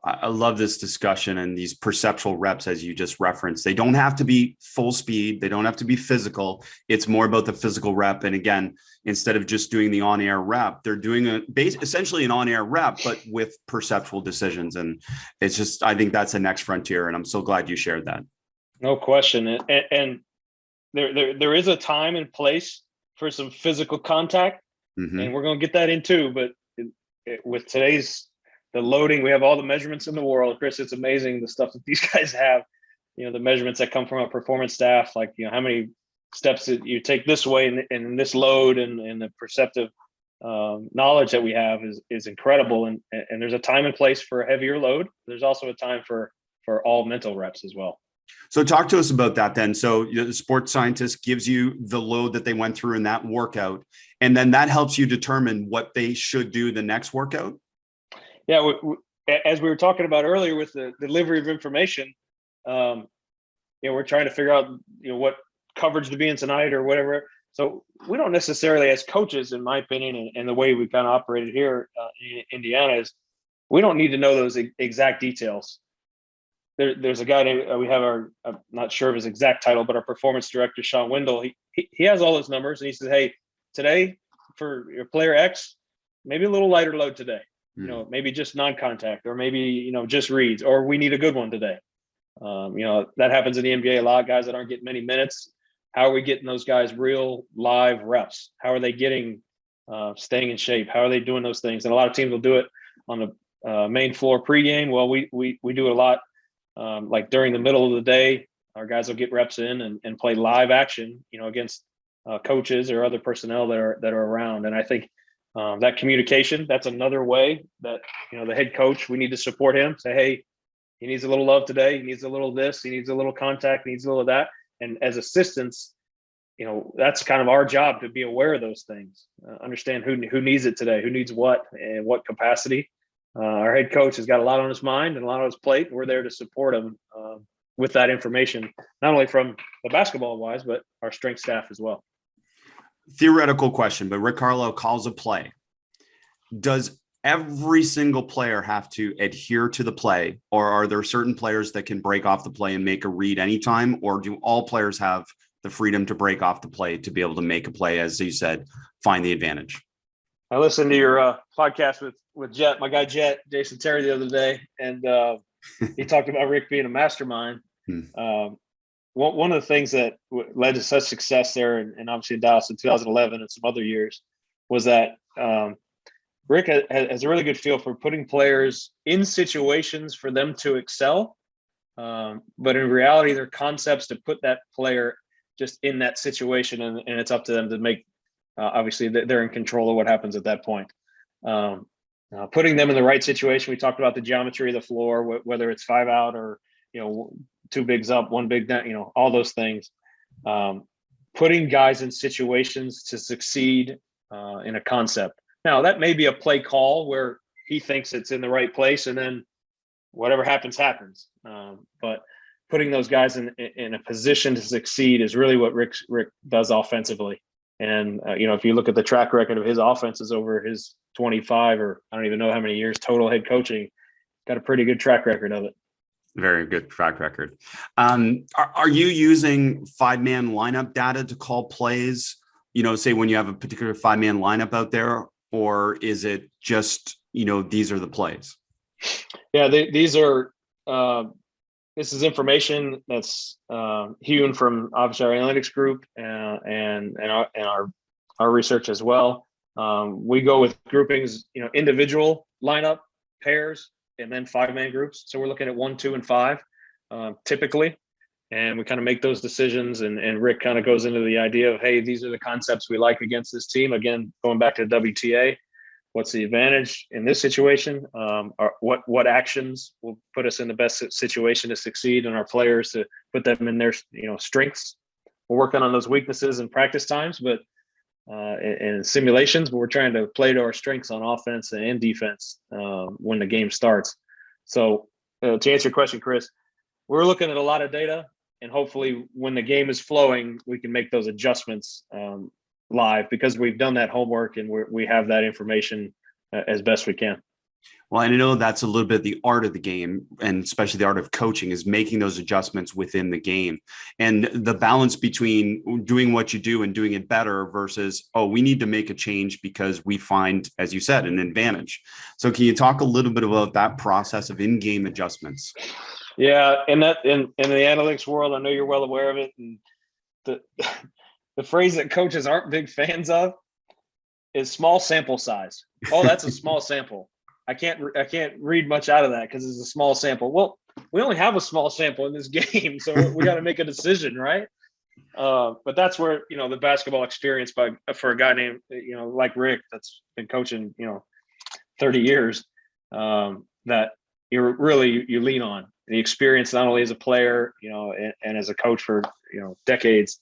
I love this discussion and these perceptual reps, as you just referenced. They don't have to be full speed. They don't have to be physical. It's more about the physical rep. And again, instead of just doing the on-air rep, they're doing essentially an on-air rep, but with perceptual decisions. And it's just, I think that's the next frontier. And I'm so glad you shared that. No question. And there is a time and place for some physical contact, and we're going to get that in too. But with today's the loading, we have all the measurements in the world, Chris. It's amazing the stuff that these guys have. The measurements that come from a performance staff, like how many steps that you take this way and this load, and the perceptive knowledge that we have is incredible. And there's a time and place for a heavier load. There's also a time for all mental reps as well. So talk to us about that then. So the sports scientist gives you the load that they went through in that workout, and then that helps you determine what they should do the next workout. Yeah, as we were talking about earlier with the delivery of information, we're trying to figure out what coverage to be in tonight or whatever. So we don't necessarily, as coaches, in my opinion, and the way we kind of operated here in Indiana, is we don't need to know those exact details. There's a guy we have I'm not sure of his exact title, but our performance director, Sean Wendell, he has all those numbers, and he says, hey, today for your player X, maybe a little lighter load today. Maybe just non-contact, or maybe, just reads, or we need a good one today. That happens in the NBA a lot, guys that aren't getting many minutes. How are we getting those guys real live reps? How are they getting, staying in shape? How are they doing those things? And a lot of teams will do it on the main floor pregame. Well, we do it a lot. Like during the middle of the day, our guys will get reps in and play live action, against coaches or other personnel that are around. And I think, that communication, that's another way that, the head coach, we need to support him. Say, hey, he needs a little love today. He needs a little this. He needs a little contact. He needs a little of that. And as assistants, that's kind of our job, to be aware of those things. Understand who needs it today, who needs what, and what capacity. Our head coach has got a lot on his mind and a lot on his plate. We're there to support him with that information, not only from the basketball wise, but our strength staff as well. Theoretical question, but Rick Carlisle calls a play. Does every single player have to adhere to the play, or are there certain players that can break off the play and make a read anytime, or do all players have the freedom to break off the play to be able to make a play, as you said, find the advantage? I listened to your podcast with Jet, my guy Jet, Jason Terry, the other day, and he talked about Rick being a mastermind. One of the things that led to such success there, and obviously in Dallas in 2011 and some other years, was that Rick has a really good feel for putting players in situations for them to excel. But in reality, they're concepts to put that player just in that situation, and it's up to them to make, obviously they're in control of what happens at that point. Putting them in the right situation. We talked about the geometry of the floor, whether it's 5 out or, two bigs up, one big down, all those things. Putting guys in situations to succeed in a concept. Now, that may be a play call where he thinks it's in the right place, and then whatever happens, happens. But putting those guys in a position to succeed is really what Rick does offensively. And, if you look at the track record of his offenses over his 25, or I don't even know how many years total head coaching, got a pretty good track record of it. Very good track record. Are you using 5-man lineup data to call plays, say when you have a particular 5-man lineup out there, or is it just, these are the plays? Yeah, these are, this is information that's hewn from obviously our analytics group and our research as well. We go with groupings, individual lineup, pairs, and then 5-man groups. So we're looking at 1, 2, and 5 typically, and we kind of make those decisions. And Rick kind of goes into the idea of, hey, these are the concepts we like against this team. Again, going back to WTA, what's the advantage in this situation? What actions will put us in the best situation to succeed, and our players to put them in their strengths. we're working on those weaknesses in practice times, but in simulations, but we're trying to play to our strengths on offense and defense when the game starts. So to answer your question, Chris, we're looking at a lot of data, and hopefully when the game is flowing, we can make those adjustments live, because we've done that homework and we have that information as best we can. Well, and I know that's a little bit the art of the game, and especially the art of coaching, is making those adjustments within the game, and the balance between doing what you do and doing it better versus, oh, we need to make a change because we find, as you said, an advantage. So can you talk a little bit about that process of in-game adjustments? Yeah, and that in the analytics world, I know you're well aware of it. And the phrase that coaches aren't big fans of is small sample size. Oh, that's a small sample. I can't read much out of that because it's a small sample. Well, we only have a small sample in this game, so we got to make a decision, right? But that's where, the basketball experience for a guy named, like Rick, that's been coaching, 30 years, that you lean on the experience, not only as a player, and as a coach for, decades.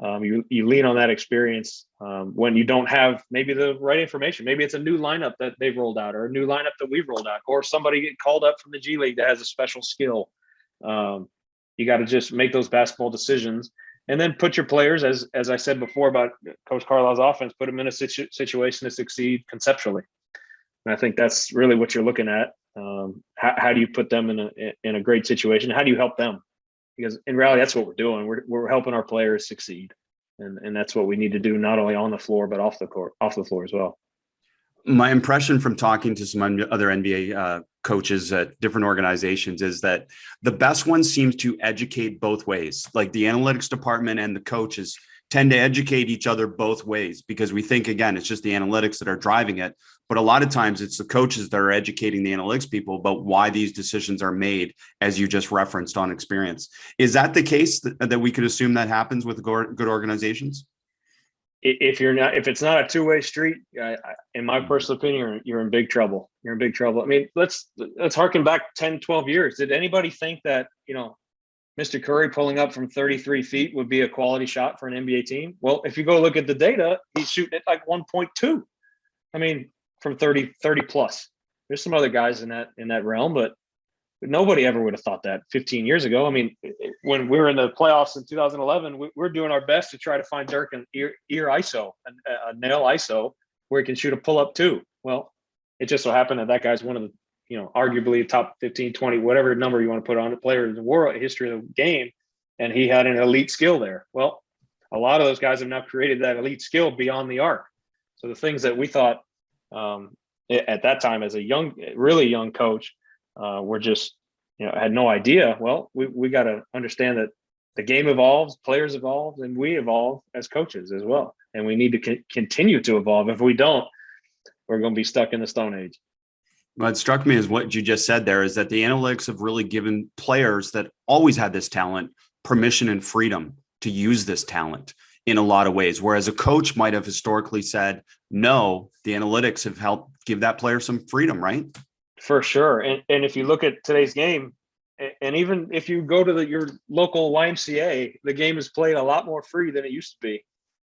You lean on that experience when you don't have maybe the right information. Maybe it's a new lineup that they've rolled out, or a new lineup that we've rolled out, or somebody get called up from the G League that has a special skill. You got to just make those basketball decisions, and then put your players, as I said before about Coach Carlisle's offense, put them in a situation to succeed conceptually. And I think that's really what you're looking at. How do you put them in a great situation? How do you help them? Because in reality, that's what we're doing. We're helping our players succeed, and that's what we need to do, not only on the floor but off the floor as well. My impression from talking to some other NBA coaches at different organizations is that the best ones seem to educate both ways. Like the analytics department and the coaches tend to educate each other both ways, because we think, again, it's just the analytics that are driving it. But a lot of times it's the coaches that are educating the analytics people about why these decisions are made, as you just referenced on experience. Is that the case that we could assume that happens with good organizations? If it's not a two-way street, in my personal opinion, you're in big trouble. You're in big trouble. I mean, let's harken back 10, 12 years. Did anybody think that, Mr. Curry pulling up from 33 feet would be a quality shot for an NBA team? Well, if you go look at the data, he's shooting at like 1.2. I mean, from 30 plus. There's some other guys in that realm, but nobody ever would have thought that 15 years ago. I mean, when we were in the playoffs in 2011, we're doing our best to try to find Dirk an ear ISO, a nail ISO, where he can shoot a pull-up too. Well, it just so happened that guy's one of the, arguably top 15, 20, whatever number you want to put on it, player in the world history of the game, and he had an elite skill there. Well, a lot of those guys have now created that elite skill beyond the arc. So the things that we thought at that time as a really young coach, were just, had no idea. Well, we got to understand that the game evolves, players evolve, and we evolve as coaches as well. And we need to continue to evolve. If we don't, we're going to be stuck in the Stone Age. What struck me is what you just said there, is that the analytics have really given players that always had this talent permission and freedom to use this talent in a lot of ways. Whereas a coach might have historically said, no, the analytics have helped give that player some freedom, right? For sure. And if you look at today's game, and even if you go to your local YMCA, the game is played a lot more free than it used to be.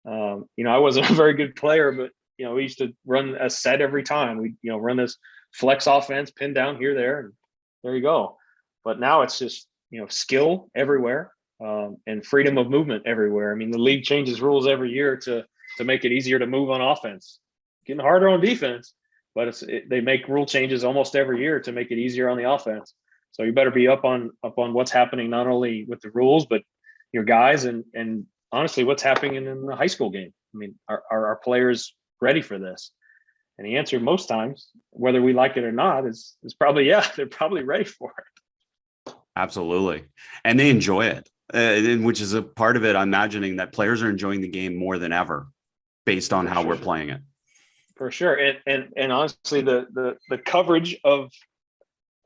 I wasn't a very good player, but, we used to run a set every time. We, run this flex offense, pin down here, there, and there you go. But now it's just, skill everywhere, and freedom of movement everywhere. I mean, the league changes rules every year to make it easier to move on offense. Getting harder on defense, but they make rule changes almost every year to make it easier on the offense. So you better be up on what's happening, not only with the rules, but your guys and honestly, what's happening in the high school game. I mean, are our players ready for this? And the answer most times, whether we like it or not, is probably, yeah, they're probably ready for it. Absolutely. And they enjoy it, which is a part of it. I'm imagining that players are enjoying the game more than ever based on how we're playing it. For sure. And honestly, the coverage of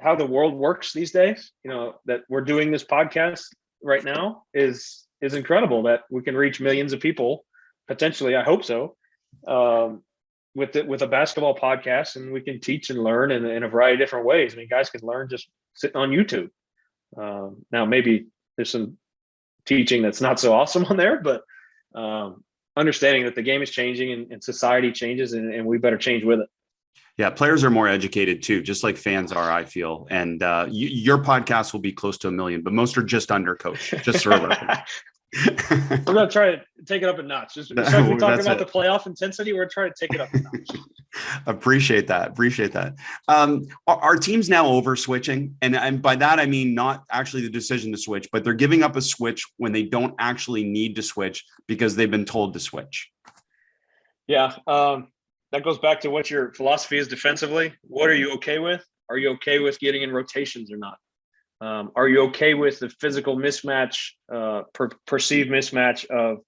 how the world works these days, that we're doing this podcast right now is incredible, that we can reach millions of people, potentially, I hope so, with a basketball podcast, and we can teach and learn in a variety of different ways. I mean, guys can learn just sitting on YouTube. Now, maybe there's some teaching that's not so awesome on there, but understanding that the game is changing and society changes, and we better change with it. Yeah, players are more educated too, just like fans are, I feel. And your podcast will be close to 1 million, but most are just under, Coach. Just for reference. We're going to try to take it up a notch. Just like we talked about the playoff intensity, we're trying to take it up a notch. Appreciate that. Are teams now over switching? And by that, I mean not actually the decision to switch, but they're giving up a switch when they don't actually need to switch because they've been told to switch. Yeah. That goes back to what your philosophy is defensively. What are you okay with? Are you okay with getting in rotations or not? Are you okay with the physical mismatch, perceived mismatch of,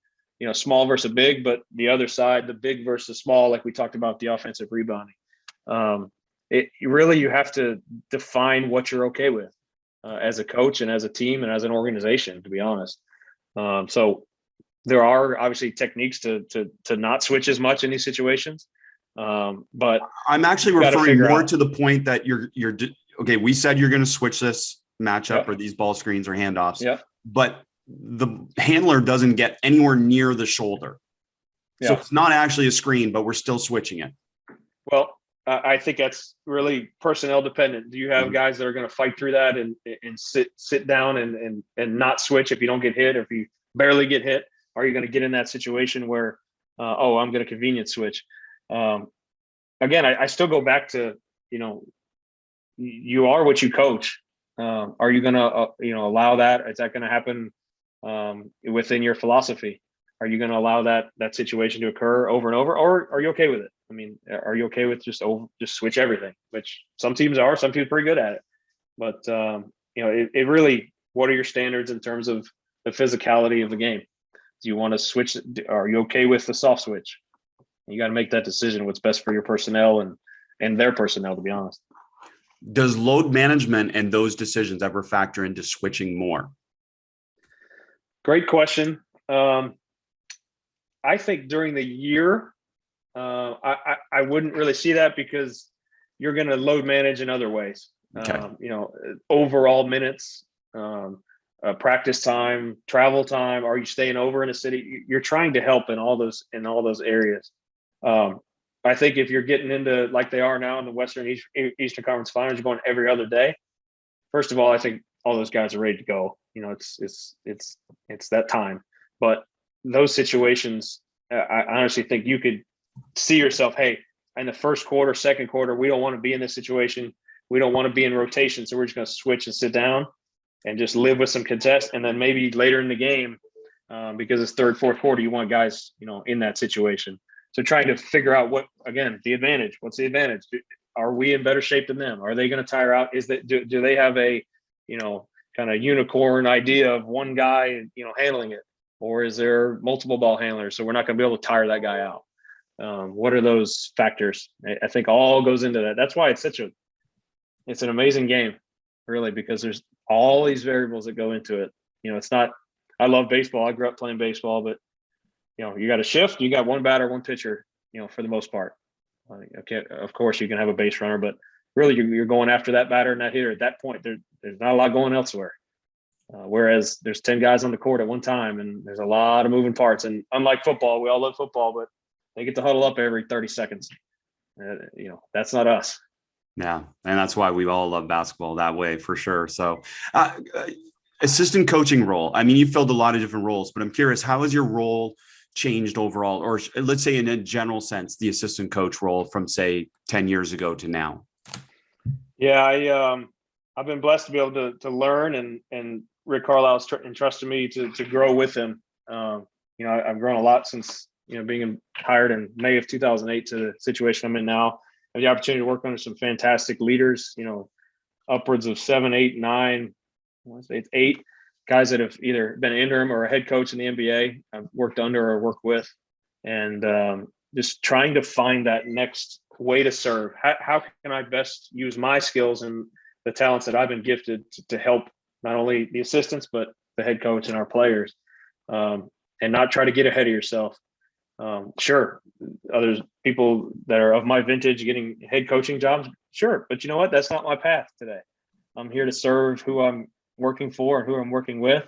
small versus big, but the other side, the big versus small, like we talked about the offensive rebounding. You have to define what you're okay with as a coach and as a team and as an organization, to be honest. So there are obviously techniques to not switch as much in these situations. But I'm actually referring more to the point that you're okay. We said you're going to switch this matchup or these ball screens or handoffs, but the handler doesn't get anywhere near the shoulder. So it's not actually a screen, but we're still switching it. Well, I think that's really personnel dependent. Do you have guys that are going to fight through that and sit down and not switch if you don't get hit, or if you barely get hit? Are you going to get in that situation where, I'm going to convenient switch? Again, I still go back to, you are what you coach. Are you going to, allow that? Is that going to happen within your philosophy? Are you going to allow that situation to occur over and over, or are you okay with it? I mean, are you okay with just switch everything? Which some teams are. Some teams are pretty good at it. But it really. What are your standards in terms of the physicality of the game? Do you want to switch? Are you okay with the soft switch? You got to make that decision. What's best for your personnel and their personnel, to be honest. Does load management and those decisions ever factor into switching more? Great question. I think during the year, I wouldn't really see that because you're going to load manage in other ways. Okay. Overall minutes, practice time, travel time. Are you staying over in a city? You're trying to help in all those areas. I think if you're getting into like they are now in the Western Eastern Conference Finals, you're going every other day. First of all, I think all those guys are ready to go. It's that time. But those situations, I honestly think you could see yourself, hey, in the first quarter, second quarter, we don't want to be in this situation. We don't want to be in rotation. So we're just going to switch and sit down and just live with some contest. And then maybe later in the game, because it's third, fourth quarter, you want guys, in that situation. So trying to figure out what's the advantage? Are we in better shape than them? Are they going to tire out? Do they have a, kind of unicorn idea of one guy, handling it? Or is there multiple ball handlers? So we're not going to be able to tire that guy out. What are those factors? I think all goes into that. That's why it's an amazing game, really, because there's all these variables that go into it. It's not, I love baseball. I grew up playing baseball, but you got a shift, you got one batter, one pitcher, for the most part. Okay, of course you can have a base runner, but really you're going after that batter and that hitter. At that point, there's not a lot going elsewhere. Whereas there's 10 guys on the court at one time, and there's a lot of moving parts. And unlike football, we all love football, but they get to huddle up every 30 seconds. That's not us. Yeah, and that's why we all love basketball that way, for sure. So assistant coaching role. I mean, you filled a lot of different roles, but I'm curious, how has your role changed overall, or let's say in a general sense, the assistant coach role from say 10 years ago to now? Yeah, I've been blessed to be able to learn, and Rick Carlisle's entrusted me to grow with him. I've grown a lot since, being hired in May of 2008 to the situation I'm in now. I have the opportunity to work under some fantastic leaders, upwards of 7, 8, 9, I want to say it's 8 guys that have either been an interim or a head coach in the NBA I've worked under or worked with, and just trying to find that next way to serve. How can I best use my skills and the talents that I've been gifted to help not only the assistants, but the head coach and our players, and not try to get ahead of yourself. Sure, others, people that are of my vintage getting head coaching jobs, sure. But you know what? That's not my path today. I'm here to serve who I'm working for and who I'm working with.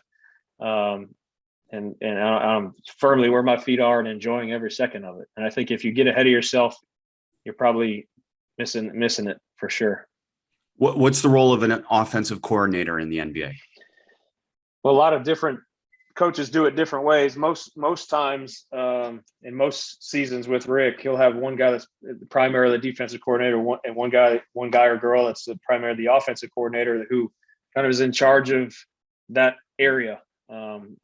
And I'm firmly where my feet are and enjoying every second of it. And I think if you get ahead of yourself, you're probably missing it for sure. What's the role of an offensive coordinator in the NBA? Well, a lot of different coaches do it different ways. Most times, in most seasons with Rick, he'll have one guy that's primarily the defensive coordinator, and one guy or girl that's primarily the offensive coordinator who kind of is in charge of that area.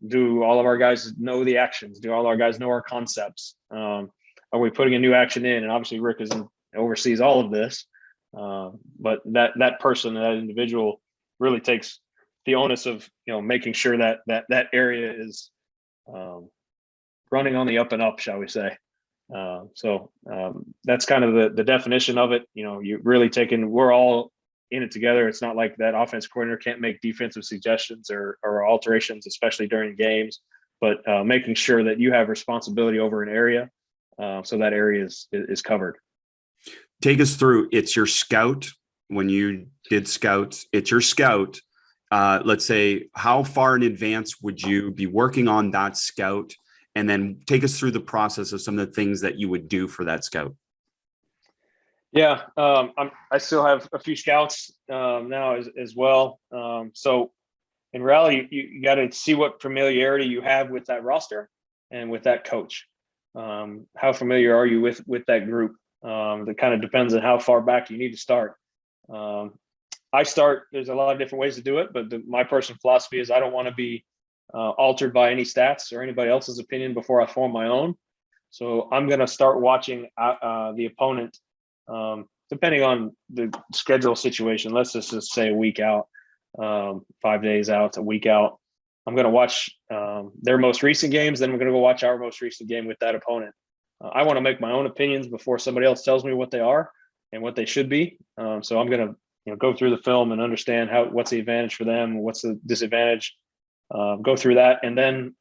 Do all of our guys know the actions? Do all our guys know our concepts? Are we putting a new action in? And obviously Rick oversees all of this. But that person, that individual really takes the onus of, making sure that area is running on the up and up, shall we say. So that's kind of the definition of it. You really we're all in it together. It's not like that offense coordinator can't make defensive suggestions or alterations, especially during games, but making sure that you have responsibility over an area, so that area is covered. Take us through. It's your scout. When you did scouts, it's your scout. Let's say, how far in advance would you be working on that scout? And then take us through the process of some of the things that you would do for that scout. Yeah, I still have a few scouts now as well. So in reality, you got to see what familiarity you have with that roster and with that coach. How familiar are you with that group? That kind of depends on how far back you need to start. There's a lot of different ways to do it, but my personal philosophy is I don't want to be altered by any stats or anybody else's opinion before I form my own. So I'm going to start watching the opponent, depending on the schedule situation. Let's just say a week out, 5 days out, a week out. I'm going to watch their most recent games. Then we're going to go watch our most recent game with that opponent. I want to make my own opinions before somebody else tells me what they are and what they should be. So I'm going to go through the film and understand what's the advantage for them, what's the disadvantage, go through that. And then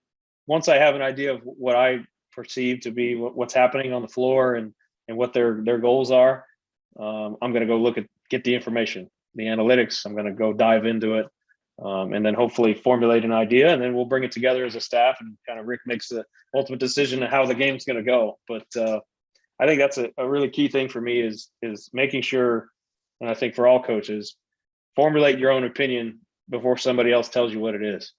once I have an idea of what I perceive to be what's happening on the floor and what their goals are, I'm going to go get the information, the analytics. I'm going to go dive into it, and then hopefully formulate an idea, and then we'll bring it together as a staff, and kind of Rick makes the ultimate decision of how the game's going to go. But I think that's a really key thing for me is making sure, and I think for all coaches, formulate your own opinion before somebody else tells you what it is,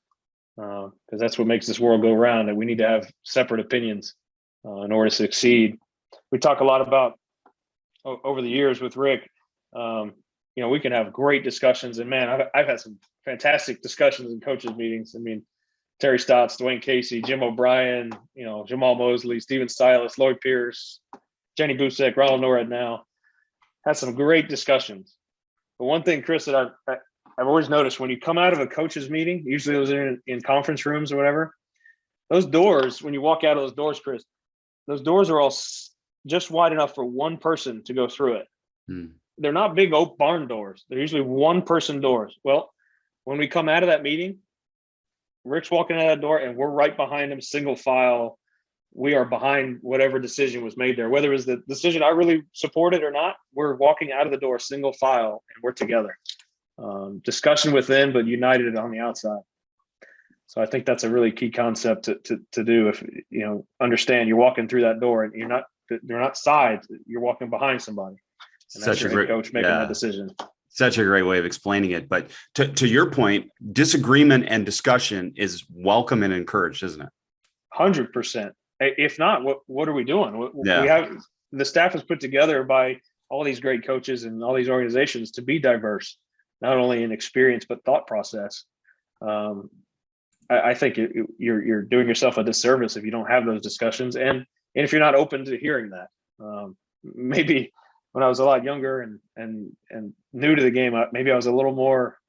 because that's what makes this world go round. And we need to have separate opinions in order to succeed. We talk a lot about over the years with Rick. We can have great discussions, and man, I've had some fantastic discussions in coaches meetings. I mean, Terry Stotts, Dwayne Casey, Jim O'Brien, Jamal Mosley, Steven Silas, Lloyd Pierce, Jenny Busek, Ronald Norad now. Had some great discussions. But one thing, Chris, that I've always noticed, when you come out of a coaches meeting, usually those are in conference rooms or whatever, those doors, when you walk out of those doors, Chris, those doors are all just wide enough for one person to go through it. They're not big oak barn doors. They're usually one person doors. Well, when we come out of that meeting, Rick's walking out of that door and we're right behind him, single file. We are behind whatever decision was made there. Whether it was the decision I really supported or not, we're walking out of the door single file and we're together. Discussion within, but united on the outside. So I think that's a really key concept to do. If understand you're walking through that door and they're not sides, you're walking behind somebody. And that's Such a your great coach making that decision. Such a great way of explaining it. But to your point, disagreement and discussion is welcome and encouraged, isn't it? 100%. If not, what are we doing? We Yeah. have the staff is put together by all these great coaches and all these organizations to be diverse, not only in experience but thought process. I think you're doing yourself a disservice if you don't have those discussions, and if you're not open to hearing that. Maybe when I was a lot younger and new to the game, maybe I was a little more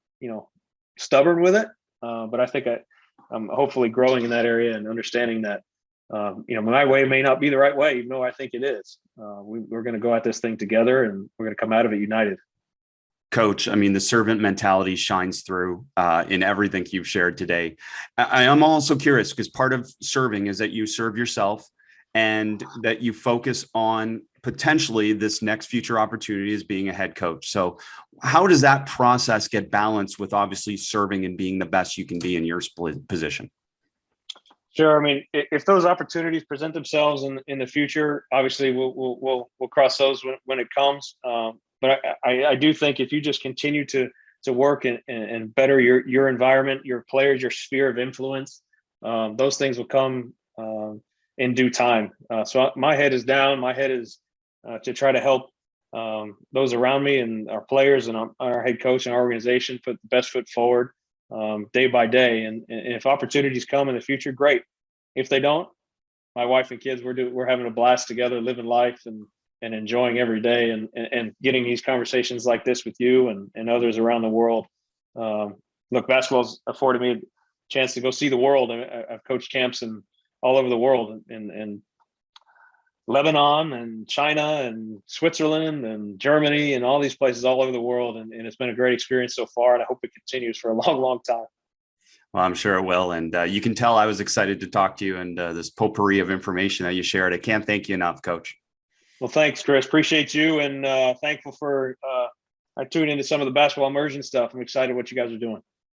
stubborn with it. But I think I'm hopefully growing in that area and understanding that my way may not be the right way, even though I think it is. We're going to go at this thing together, and we're going to come out of it united. Coach, I mean, the servant mentality shines through in everything you've shared today. I am also curious, because part of serving is that you serve yourself and that you focus on potentially this next future opportunity is being a head coach. So how does that process get balanced with obviously serving and being the best you can be in your position? Sure. I mean, if those opportunities present themselves in the future, obviously we'll cross those when it comes. But I do think if you just continue to work and better your environment, your players, your sphere of influence, those things will come in due time. So my head is down. My head is to try to help those around me and our players and our head coach and our organization put the best foot forward day by day. And if opportunities come in the future, great. If they don't, my wife and kids, we're having a blast together, living life and enjoying every day and getting these conversations like this with you and others around the world. Look, basketball's afforded me a chance to go see the world. I've coached camps all over the world and Lebanon and China and Switzerland and Germany and all these places all over the world. And it's been a great experience so far. And I hope it continues for a long, long time. Well, I'm sure it will. And you can tell I was excited to talk to you and this potpourri of information that you shared. I can't thank you enough, Coach. Well, thanks, Chris. Appreciate you. And thankful for I tuned into some of the basketball immersion stuff. I'm excited what you guys are doing.